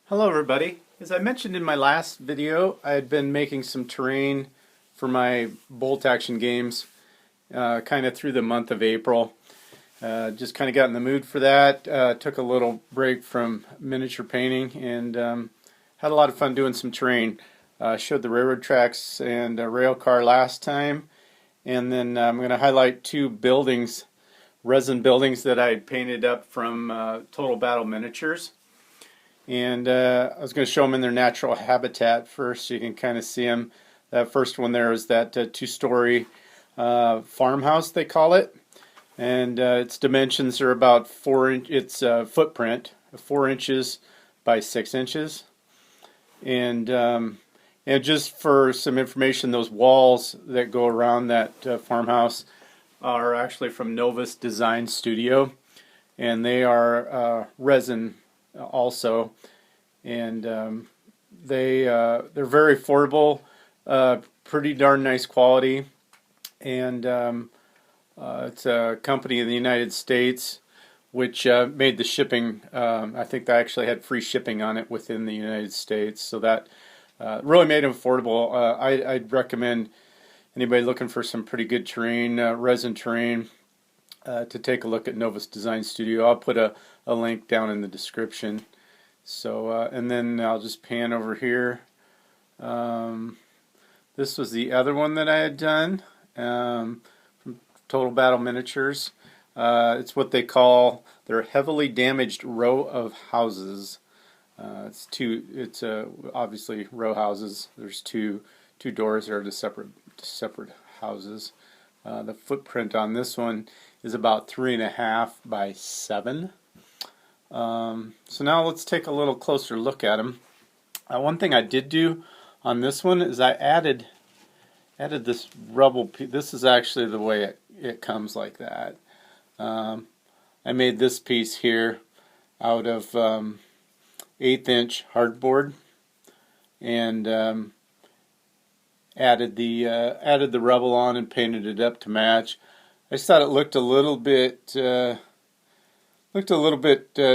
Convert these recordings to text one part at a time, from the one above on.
Hello everybody. As I mentioned in my last video, I had been making some terrain for my bolt action games kind of through the month of April. Just kind of got in the mood for that. Took a little break from miniature painting and had a lot of fun doing some terrain. Showed the railroad tracks and a rail car last time, and then I'm going to highlight two buildings, resin buildings that I had painted up from Total Battle Miniatures. And I was going to show them in their natural habitat first, so you can kind of see them. That first one there is that two-story farmhouse, they call it, and its dimensions are about 4 inch. Its footprint 4 inches by 6 inches, and just for some information, those walls that go around that farmhouse are actually from Novus Design Studio, and they are resin also, and they're very affordable, pretty darn nice quality, and it's a company in the United States which made the shipping. I think they actually had free shipping on it within the United States, so that really made them affordable. I'd recommend anybody looking for some pretty good terrain, resin terrain, to take a look at Novus Design Studio. I'll put a link down in the description. So, and then I'll just pan over here. This was the other one that I had done from Total Battle Miniatures. It's what they call their heavily damaged row of houses. It's obviously row houses. There's two doors there to separate houses. The footprint on this one is about 3.5 by 7. So now let's take a little closer look at them. One thing I did do on this one is I added this rubble piece. This is actually the way it comes like that. I made this piece here out of 1/8 inch hardboard, and added the rubble on and painted it up to match. I just thought it looked a little bit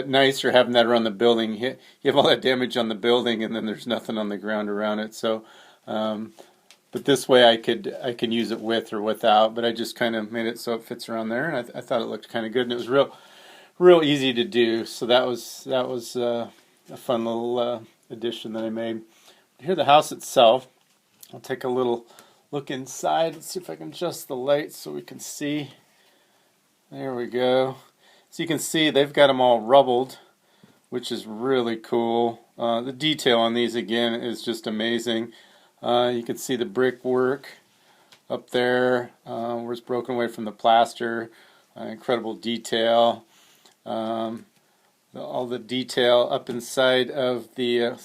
nicer having that around the building. You have all that damage on the building, and then there's nothing on the ground around it. So, but this way I can use it with or without. But I just kind of made it so it fits around there, and I thought it looked kind of good, and it was real easy to do. So that was a fun little addition that I made. Here, the house itself. I'll take a little look inside. Let's see if I can adjust the light so we can see. There we go. So you can see they've got them all rubbled, which is really cool. The detail on these, again, is just amazing. You can see the brickwork up there where it's broken away from the plaster. Incredible detail. All the detail up inside of the...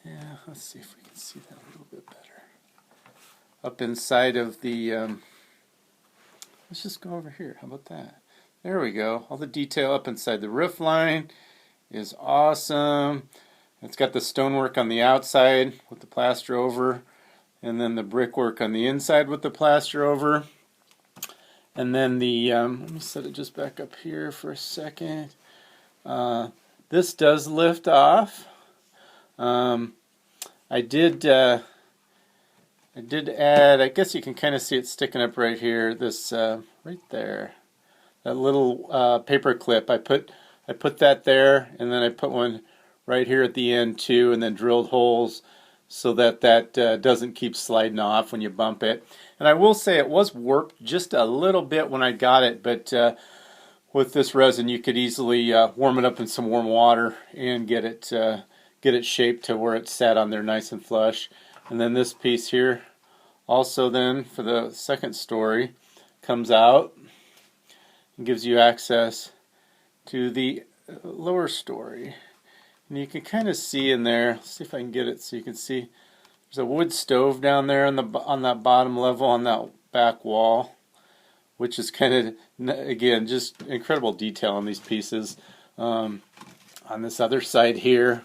yeah, let's see if we can see that a little bit better. Up inside of the... let's just go over here. How about that? There we go. All the detail up inside the roof line is awesome. It's got the stonework on the outside with the plaster over, and then the brickwork on the inside with the plaster over. And then the, let me set it just back up here for a second. This does lift off. I did add, I guess you can kind of see it sticking up right here, this, right there. That little paper clip, I put that there, and then I put one right here at the end too, and then drilled holes so that doesn't keep sliding off when you bump it. And I will say it was warped just a little bit when I got it, but with this resin you could easily warm it up in some warm water and get it shaped to where it sat on there nice and flush. And then this piece here also then for the second story comes out and gives you access to the lower story. And you can kind of see in there, let's see if I can get it so you can see, there's a wood stove down there on that bottom level on that back wall, which is kind of, again, just incredible detail on these pieces. On this other side here,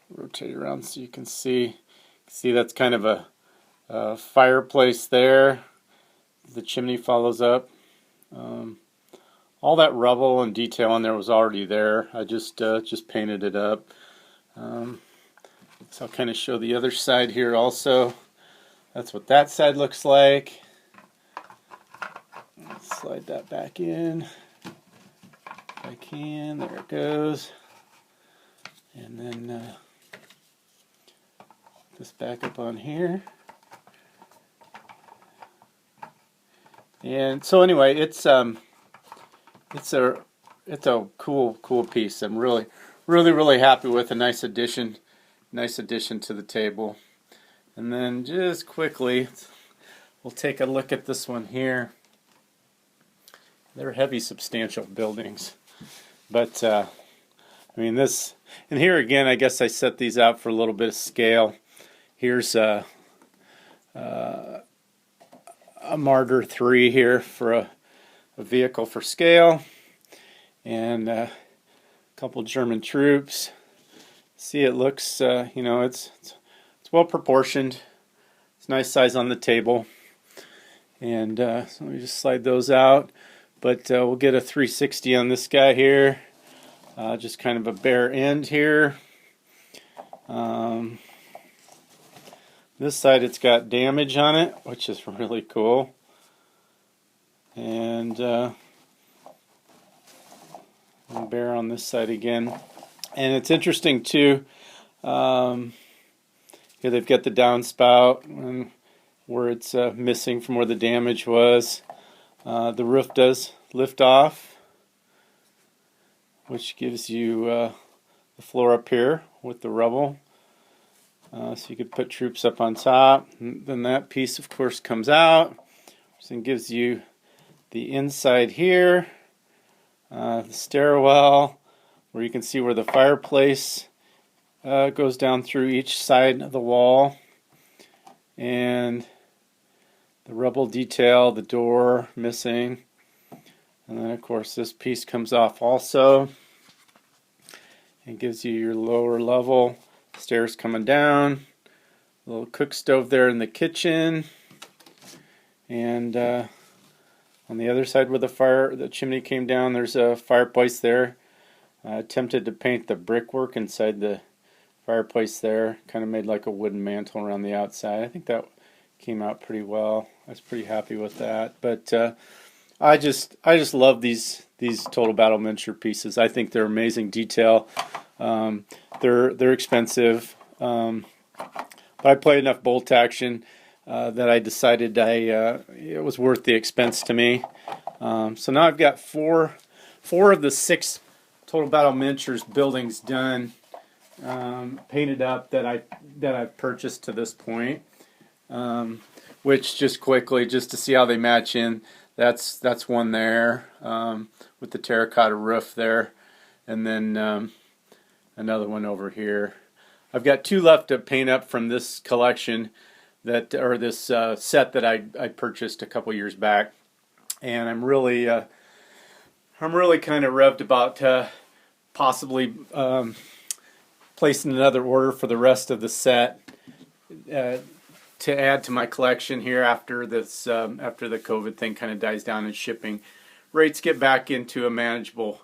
rotate it around so you can see. See, that's kind of a fireplace there. The chimney follows up. All that rubble and detail on there was already there. I just painted it up. So I'll kind of show the other side here also. That's what that side looks like. Let's slide that back in if I can. There it goes. And then this back up on here. And so anyway, it's a cool piece. I'm really happy with. A nice addition to the table. And then just quickly, we'll take a look at this one here. They're heavy, substantial buildings, but I mean this. And here again, I guess I set these out for a little bit of scale. Here's a Martyr 3 here for a vehicle for scale, and a couple German troops. See, it looks, you know, it's well proportioned. It's a nice size on the table, and so let me just slide those out. But we'll get a 360 on this guy here. Just kind of a bare end here. This side, it's got damage on it, which is really cool. And bare on this side again. And it's interesting too. Here they've got the downspout and where it's missing from where the damage was. The roof does lift off, which gives you the floor up here with the rubble. So you could put troops up on top. And then that piece, of course, comes out. And gives you the inside here, the stairwell, where you can see where the fireplace goes down through each side of the wall. And the rubble detail, the door missing. And then, of course, this piece comes off also. And gives you your lower level. Stairs coming down. A little cook stove there in the kitchen. And on the other side where the chimney came down, there's a fireplace there. I attempted to paint the brickwork inside the fireplace there. Kind of made like a wooden mantle around the outside. I think that came out pretty well. I was pretty happy with that. But I just love these Total Battle miniature pieces. I think they're amazing detail. They're expensive, but I played enough bolt action that I decided it was worth the expense to me. So now I've got four of the 6 Total Battle miniatures buildings done, painted up that I've purchased to this point. Which just quickly, just to see how they match in, that's one there with the terracotta roof there, and then another one over here. I've got 2 left to paint up from this collection this set that I purchased a couple years back, and I'm really kind of revved about possibly placing another order for the rest of the set to add to my collection here after the COVID thing kind of dies down and shipping rates get back into a manageable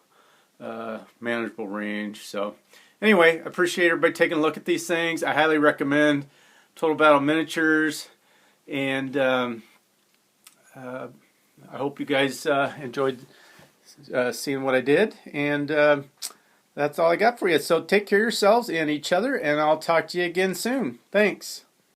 range. So anyway, I appreciate everybody taking a look at these things. I highly recommend Total Battle Miniatures, and I hope you guys enjoyed seeing what I did, and that's all I got for you. So take care of yourselves and each other, and I'll talk to you again soon. Thanks.